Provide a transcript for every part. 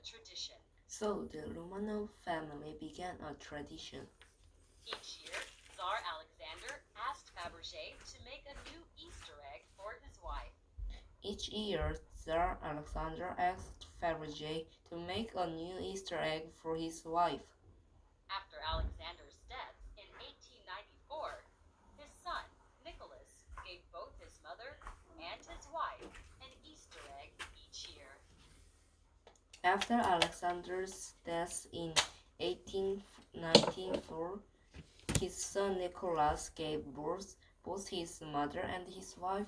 tradition. So the Romanov family began a tradition. Each year, Tsar Alexander asked Fabergé to make a new Easter egg for his wife. Each year, Tsar Alexander asked Fabergé to make a new Easter egg for his wife. After Alexander's death in 1894, his son, Nicholas, gave both his mother and his wife an Easter egg each year. After Alexander's death in 1894, his son Nicholas gave both his mother and his wife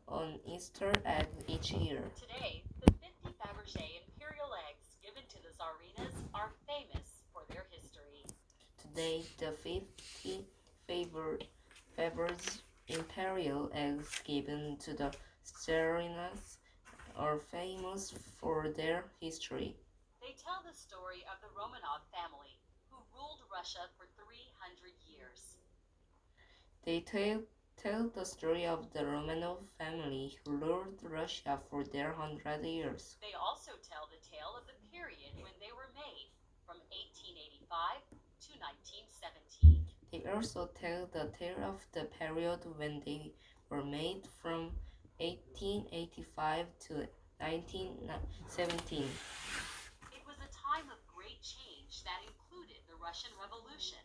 an Easter egg each year. Today, the 50 Fabergé imperial eggs given to the Tsarinas are famous for their history. Today, the 50 Faber's imperial eggs given to the Tsarinas are famous for their history. They tell the story of the Romanov family, who ruled Russia for 300 years. They tell the story of the Romanov family who ruled Russia for their 100 years. They also tell the tale of the period when they were made, from 1885 to 1917. They also tell the tale of the period when they were made, from 1885 to 1917. It was a time of great change that included the Russian Revolution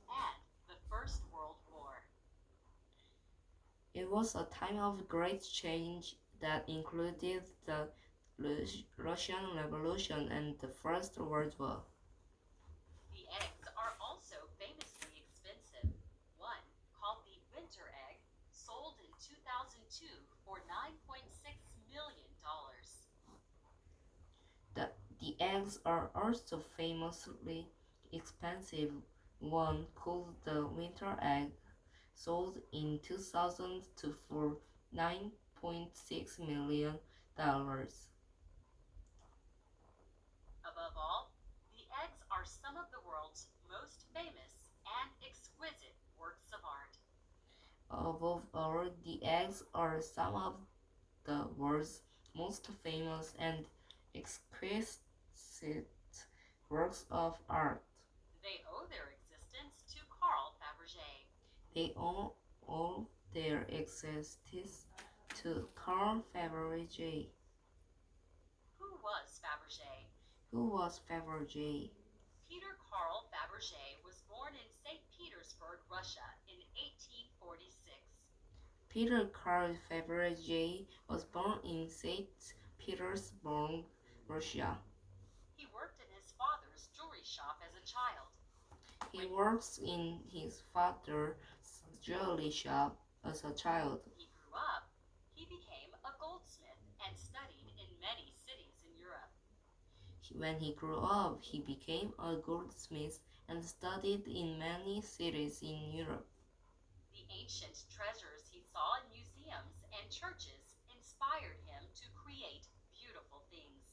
and the First World War. It was a time of great change that included the Russian Revolution and the First World War. The eggs are also famously expensive. One, called the winter egg, sold in 2002 for $9.6 million. The eggs are also famously expensive. One, called the winter egg, sold in 2002 for $9.6 million. Above all, the eggs are some of the world's most famous and exquisite works of art. Above all, the eggs are some of the world's most famous and exquisite works of art. They owe their existence to Carl Fabergé. They owe their existence to Carl Fabergé. Who was Fabergé? Who was Fabergé? Peter Carl Fabergé was born in St. Petersburg, Russia in 1846. Peter Carl Fabergé was born in St. Petersburg, Russia. He worked in his father's jewelry shop as a child. He works in his father's jewelry shop as a child. He grew up. He became a goldsmith and studied in many cities in Europe. When he grew up, he became a goldsmith and studied in many cities in Europe. The ancient treasures he saw in museums and churches inspired him to create beautiful things.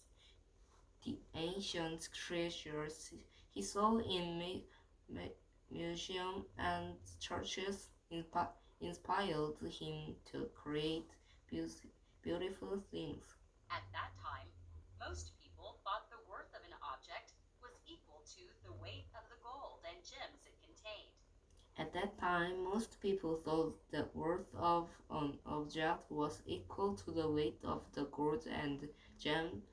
The ancient treasures he saw in museums and churches inspired him to create beautiful things. At that time, most people thought the worth of an object was equal to the weight of the gold and gems it contained. At that time, most people thought the worth of an object was equal to the weight of the gold and gems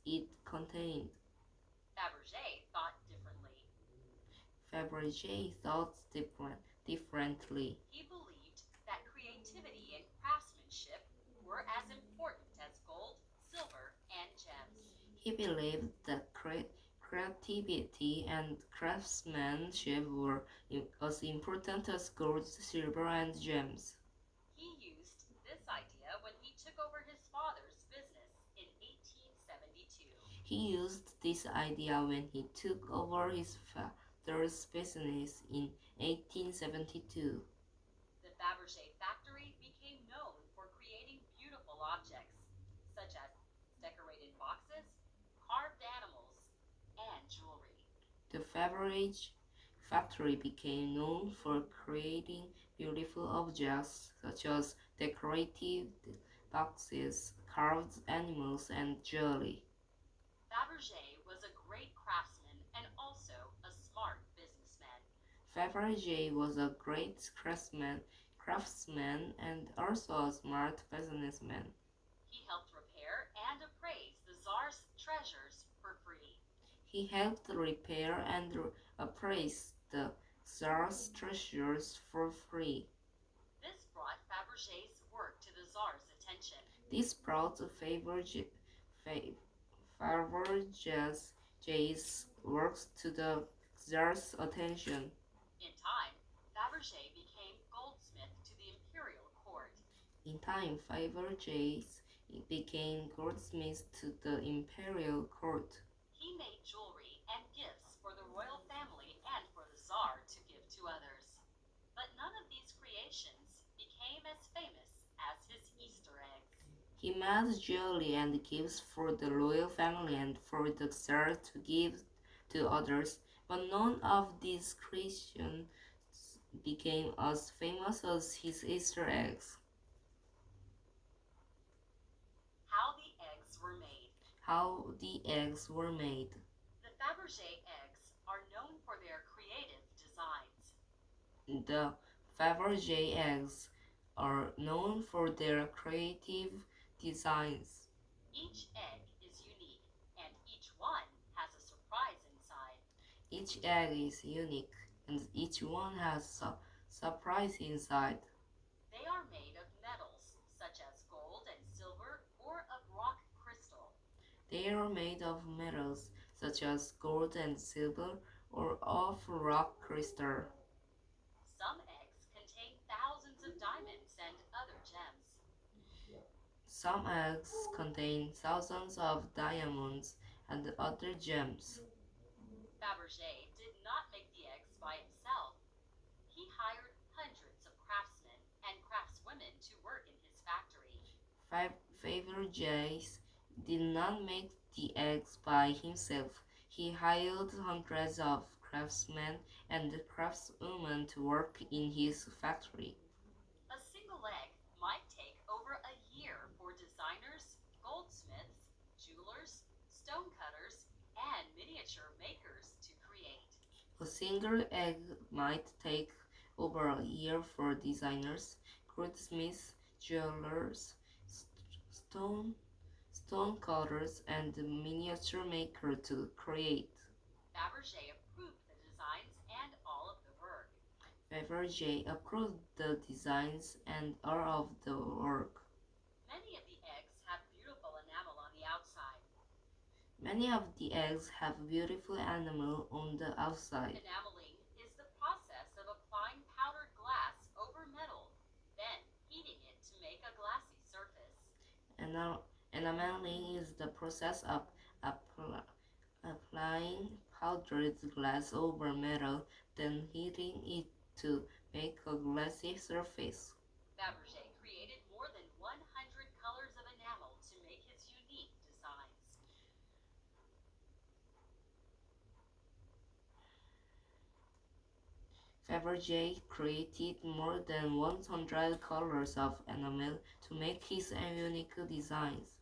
it contained. Fabergé thought differently. Fabergé thought differently. He believed that creativity and craftsmanship were as important as gold, silver, and gems. He believed that creativity and craftsmanship were as important as gold, silver, and gems. He used this idea when he took over his father's business in 1872. He used this idea when he took over his father's business in 1872. The Fabergé factory became known for creating beautiful objects, such as decorated boxes, carved animals, and jewelry. The Fabergé factory became known for creating beautiful objects such as decorated boxes, carved animals, and jewelry. Fabergé was a great craftsman and also a smart businessman. Fabergé was a great craftsman and also a smart businessman. He helped repair and appraise the Tsar's treasures for free. He helped repair and appraise the Tsar's treasures for free. This brought Fabergé's work to the Tsar's attention. This brought Fabergé's works to the Tsar's attention. In time, Fabergé became goldsmith to the imperial court. In time, Fabergé became goldsmith to the imperial court. He made jewelry and gifts for the royal family and for the Tsar to give to others. But none of these creations became as famous as his Easter eggs. He made jewelry and gifts for the royal family and for the Tsar to give to others, but none of these creations became as famous as his Easter eggs. How the eggs were made. The Fabergé eggs are known for their creative designs. The Fabergé eggs are known for their creative designs. Each egg is unique, and each one has a surprise inside. Each egg is unique, and each one has a surprise inside. They are made of metals such as gold and silver or of rock crystal. They are made of metals such as gold and silver or of rock crystal. Some eggs contain thousands of diamonds and other gems. Some eggs contain thousands of diamonds and other gems. Fabergé did not make the eggs by himself. He hired hundreds of craftsmen and craftswomen to work in his factory. Fabergé did not make the eggs by himself. He hired hundreds of craftsmen and craftswomen to work in his factory. A single egg might take over a year for designers, goldsmiths, jewelers, stonecutters, and miniature makers to create. A single egg might take over a year for designers, goldsmiths, jewelers, stonecutters, and miniature makers to create. Fabergé approved the designs and all of the work. Fabergé approved the designs and all of the work. Many of the eggs have beautiful enamel on the outside. Many of the eggs have beautiful enamel on the outside. Enameling is the process of applying powdered glass over metal, then heating it to make a glassy surface. Enameling is the process of applying powdered glass over metal, then heating it to make a glassy surface. Fabergé created more than 100 colors of enamel to make his unique designs. Fabergé created more than 100 colors of enamel to make his unique designs.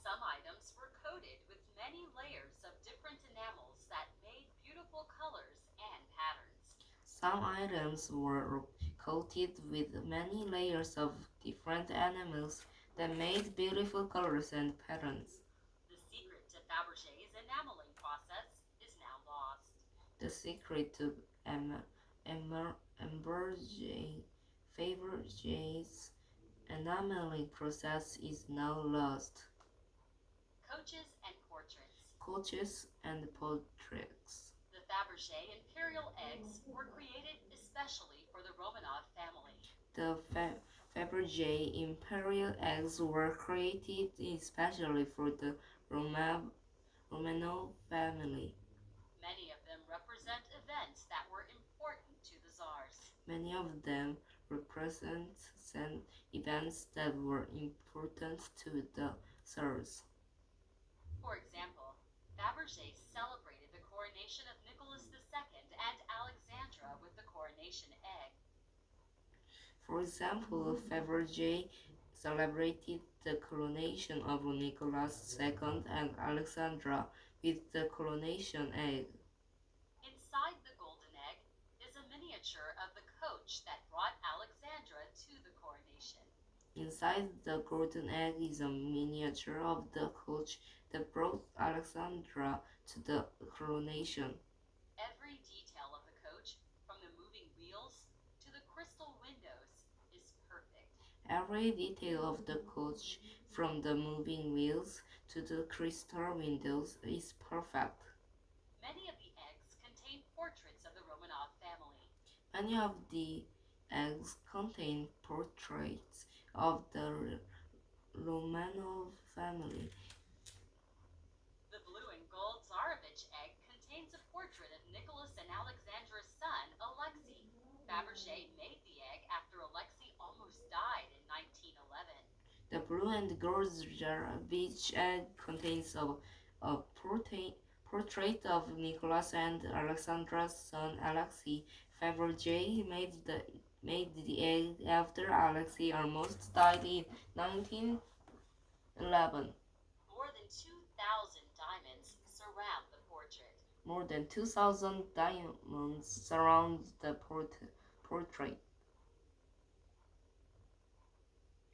Some items were coated with many layers of different enamels that made beautiful colors and patterns. Some items were coated with many layers of different enamels that made beautiful colors and patterns. The secret to Fabergé's enameling process is now lost. The secret to Fabergé's enameling process is now lost. Coaches and portraits. Coaches and portraits. The Fabergé imperial eggs were created especially for the Romanov family. The Fabergé imperial eggs were created especially for the Romanov family. Many of them represent events that were important to the Tsars. Many of them represent events that were important to the Tsars. For example, Fabergé celebrated the coronation of Nicholas II and Alexandra with the coronation egg. For example, Fabergé celebrated the coronation of Nicholas II and Alexandra with the coronation egg. Inside the golden egg is a miniature of the coach that brought Alexandra to the coronation. Inside the golden egg is a miniature of the coach that brought Alexandra to the coronation. Every detail of the coach, from the moving wheels to the crystal windows, is perfect. Every detail of the coach, from the moving wheels to the crystal windows, is perfect. Many of the eggs contain portraits of the Romanov family. Many of the eggs contain portraits of the Romanov family. The blue and gold Tsarevich egg contains a portrait of Nicholas and Alexandra's son, Alexei. Fabergé made the egg after Alexei almost died in 1911. The blue and gold beach egg contains a portrait of Nicholas and Alexandra's son Alexei. Fabergé made the egg after Alexei almost died in 1911. More than 2,000 diamonds surround the portrait. More than 2,000 diamonds surround the portrait.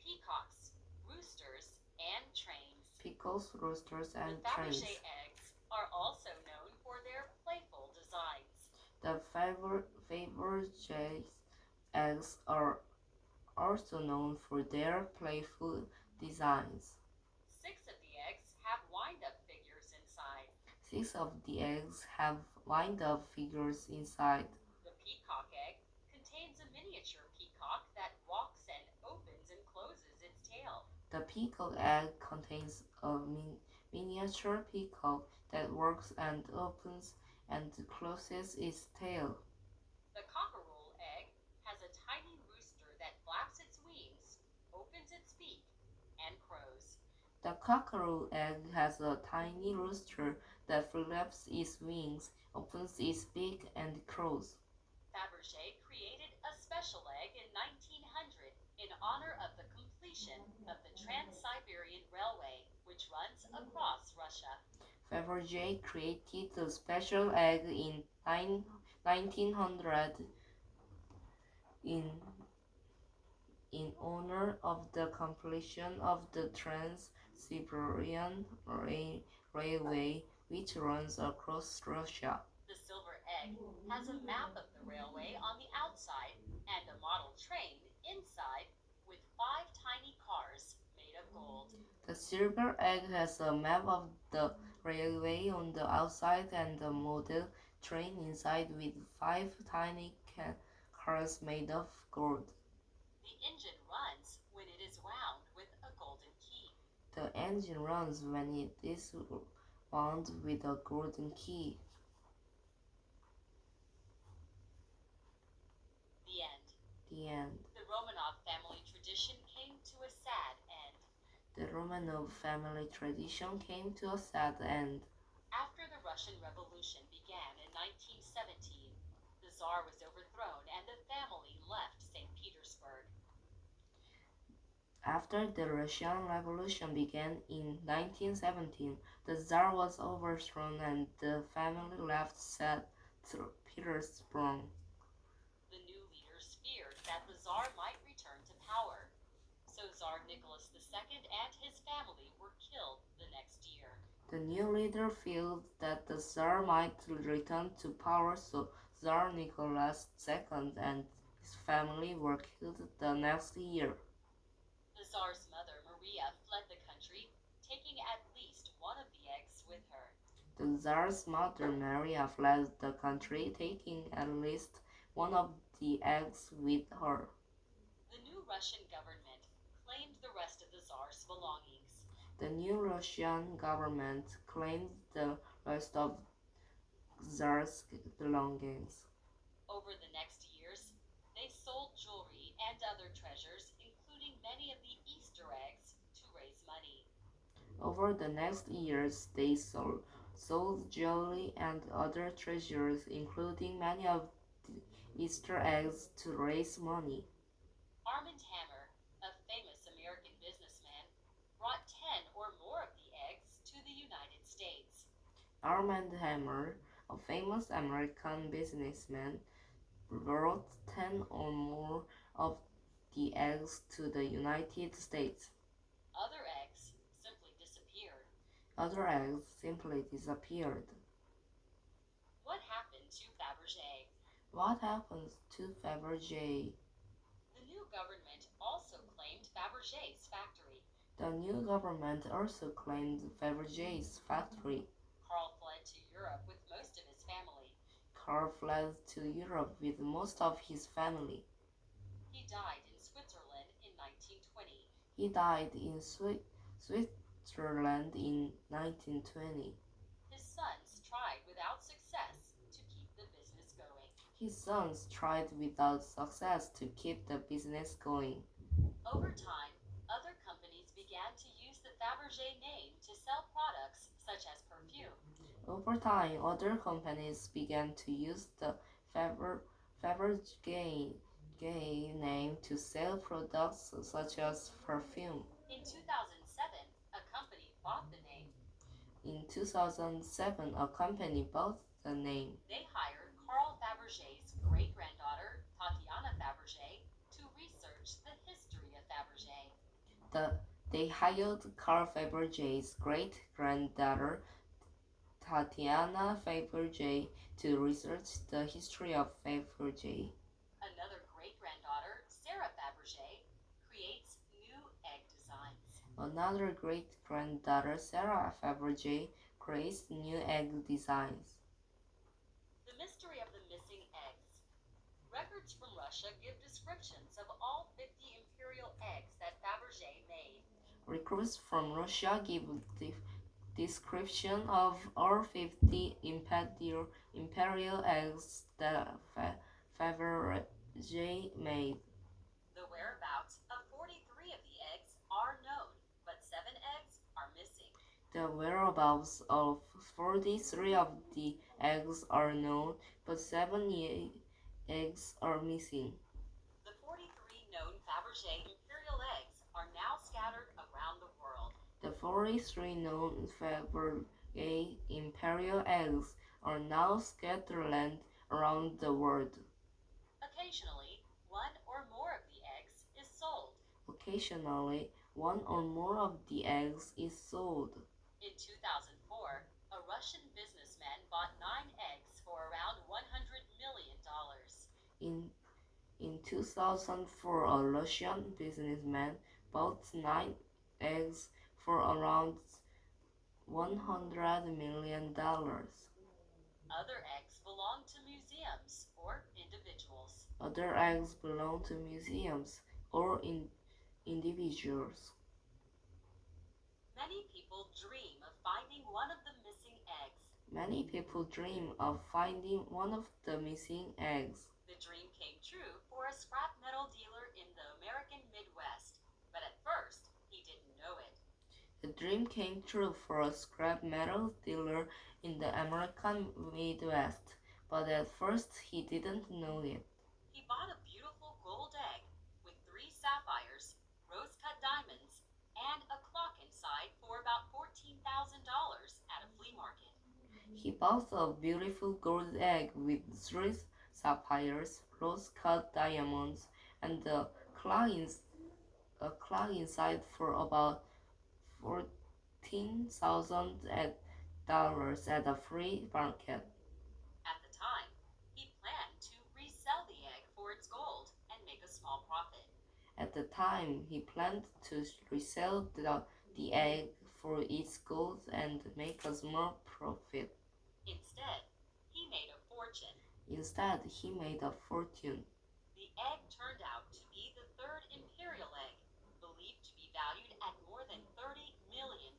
Peacocks, roosters, and trains. Peacocks, roosters, and the trains. Fabergé eggs are also known for their playful designs. The Fabergé eggs are also known for their playful designs. 6 of the eggs have wind-up figures inside. 6 of the eggs have wind-up figures inside. The peacock egg contains a miniature peacock that walks and opens and closes its tail. The peacock egg contains a miniature peacock that works and opens and closes its tail. The cockerel egg has a tiny rooster that flaps its wings, opens its beak, and crows. The cockerel egg has a tiny rooster that flaps its wings, opens its beak, and crows. Fabergé created a special egg in 1900 in honor of the completion of the Trans-Siberian Railway, which runs across Russia. Fabergé created a special egg in 1900 in honor of the completion of the Trans-Siberian Railway, which runs across Russia. The silver egg has a map of the railway on the outside and a model train inside with 5 tiny cars made of gold. The silver egg has a map of the railway on the outside and a model train inside with 5 tiny cars made of gold. The engine runs when it is wound with a golden key. The engine runs when it is wound with a golden key. The end. The end. The Romanov family tradition came to a sad end. The Romanov family tradition came to a sad end. After the Russian Revolution began in 1917, the Tsar was overthrown and the family left St. Petersburg. After the Russian Revolution began in 1917, the Tsar was overthrown and the family left St. Petersburg. The new leaders feared that the Tsar might return to power, so Tsar Nicholas II and his family were killed the next year. The new leader feared that the Tsar might return to power, so Tsar Nicholas II and his family were killed the next year. The Tsar's mother, Maria, fled the country, taking at least one of the eggs with her. The Tsar's mother, Maria, fled the country, taking at least one of the eggs with her. The new Russian government claimed the rest of the Tsar's belongings. The new Russian government claimed the rest of Tsar's belongings. Over the next years, they sold jewelry and other treasures, including many of the Easter eggs, to raise money. Over the next years, they sold jewelry and other treasures, including many of the Easter eggs, to raise money. Armand Hammer, a famous American Armand Hammer, a famous American businessman, brought 10 or more of the eggs to the United States. Other eggs simply disappeared. Other eggs simply disappeared. What happened to Fabergé? What happens to Fabergé? The new government also claimed Fabergé's factory. The new government also claimed Fabergé's factory. Carl fled to Europe with most of his family. Carl fled to Europe with most of his family. He died in Switzerland in 1920. He died in Switzerland in 1920. His sons tried without success to keep the business going. His sons tried without success to keep the business going. Over time, other companies began to use the Fabergé name to sell products such as perfume. Over time, other companies began to use the Fabergé name to sell products such as perfume. In 2007, a company bought the name. In 2007, a company bought the name. They hired Carl Fabergé's great-granddaughter, Tatiana Fabergé, to research the history of Fabergé. They hired Carl Fabergé's great-granddaughter, Tatiana Fabergé, to research the history of Fabergé. Another great-granddaughter, Sarah Fabergé, creates new egg designs. Another great-granddaughter, Sarah Fabergé, creates new egg designs. The mystery of the missing eggs. Records from Russia give descriptions of all 50 imperial eggs that Fabergé made. Records from Russia give the description of all 50 imperial eggs that Fabergé made. The whereabouts of 43 of the eggs are known, but 7 eggs are missing. The whereabouts of 43 of the eggs are known, but 7 eggs are missing. The 43 known Fabergé imperial eggs are now scattered around the world. The 43 known Fabergé imperial eggs are now scattered around the world. Occasionally, one or more of the eggs is sold. Occasionally, one or more of the eggs is sold. In 2004, a Russian businessman bought 9 eggs for around $100 million. In 2004, a Russian businessman bought 9 eggs for around $100 million. Other eggs belong to museums or individuals. Other eggs belong to museums or individuals. Many people dream of finding one of the missing eggs. Many people dream of finding one of the missing eggs. The dream came true for a scrap metal dealer in the American Midwest, but at first he didn't know it. The dream came true for a scrap metal dealer in the American Midwest, but at first he didn't know it. He bought a beautiful gold egg with 3 sapphires, rose-cut diamonds, and a clock inside for about $14,000 at a flea market. He bought a beautiful gold egg with 3 sapphires, rose-cut diamonds, and a clock inside for about $14,000 at a flea market. At the time, he planned to resell the egg for its gold and make a small profit. At the time, he planned to resell the egg for its gold and make a small profit. Instead, he made a fortune. The egg turned out to be the 3rd imperial egg, believed to be valued at more than $30 million.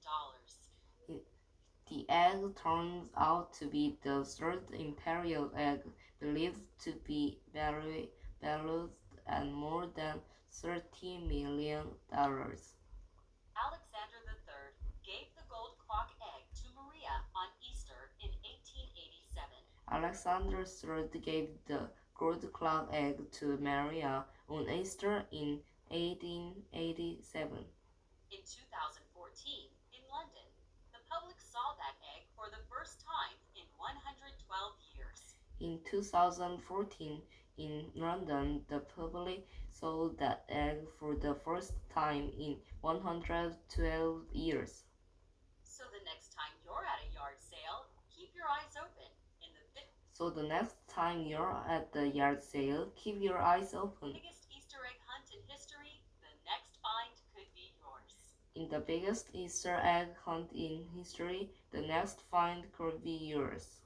The egg turns out to be the 3rd imperial egg, believed to be valued at more than $30 million. Alexander III gave the gold clock egg to Maria on Easter in 1887. Alexander III gave the gold clock egg to Maria on Easter in 1887. In 2014, in London, the public saw that egg for the first time In 2014, in London, the public saw that egg for the first time in 112 years. So the next time you're at a yard sale, keep your eyes open. So the next time you're at the yard sale, keep your eyes open. Biggest Easter egg hunt in history, the next find could be yours. In the biggest Easter egg hunt in history, the next find could be yours.